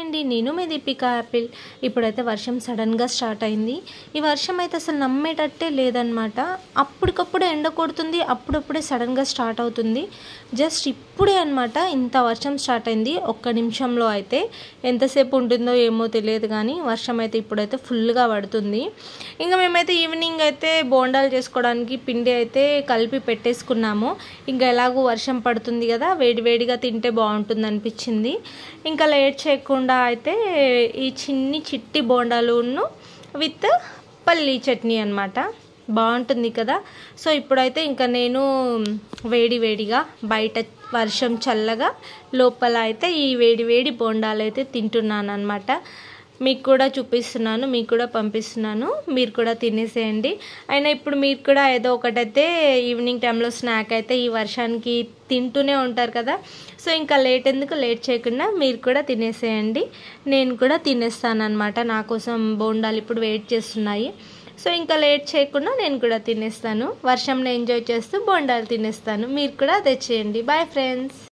అండి, నేను మీ దీపిక యాపిల్. ఇప్పుడైతే వర్షం సడన్గా స్టార్ట్ అయింది. ఈ వర్షం అయితే అసలు నమ్మేటట్టే లేదనమాట. అప్పటికప్పుడు ఎండ కొడుతుంది, అప్పుడప్పుడే సడన్గా స్టార్ట్ అవుతుంది. జస్ట్ ఇప్పుడే అనమాట ఇంత వర్షం స్టార్ట్ అయింది. ఒక్క నిమిషంలో అయితే ఎంతసేపు ఉంటుందో ఏమో తెలియదు, కానీ వర్షం అయితే ఇప్పుడైతే ఫుల్గా పడుతుంది. ఇంకా మేమైతే ఈవినింగ్ అయితే బోండాలు చేసుకోవడానికి పిండి అయితే కలిపి పెట్టేసుకున్నాము. ఇంకా ఎలాగో వర్షం పడుతుంది కదా, వేడివేడిగా తింటే బాగుంటుంది అనిపించింది. ఇంకా లేట్ చేయకుండా అయితే ఈ చిట్టి బోండాలును విత్ పల్లీ చట్నీ అనమాట, బాగుంటుంది కదా. సో ఇప్పుడైతే ఇంకా నేను వేడిగా బయట వర్షం చల్లగా, లోపల అయితే ఈ వేడి బోండాలు అయితే తింటున్నాను అనమాట. మీకు కూడా చూపిస్తున్నాను, మీకు కూడా పంపిస్తున్నాను, మీరు కూడా తినేసేయండి. అయినా ఇప్పుడు మీరు కూడా ఏదో ఒకటైతే ఈవినింగ్ టైంలో స్నాక్ అయితే ఈ వర్షానికి తింటూనే ఉంటారు కదా. సో ఇంకా లేట్ చేయకుండా మీరు కూడా తినేసేయండి. నేను కూడా తినేస్తాను అనమాట. నా కోసం బోండాలు ఇప్పుడు వెయిట్ చేస్తున్నాయి. సో ఇంకా లేట్ చేయకుండా నేను కూడా తినేస్తాను. వర్షంని ఎంజాయ్ చేస్తూ బోండాలు తినేస్తాను. మీరు కూడా తెచ్చేయండి. Bye friends.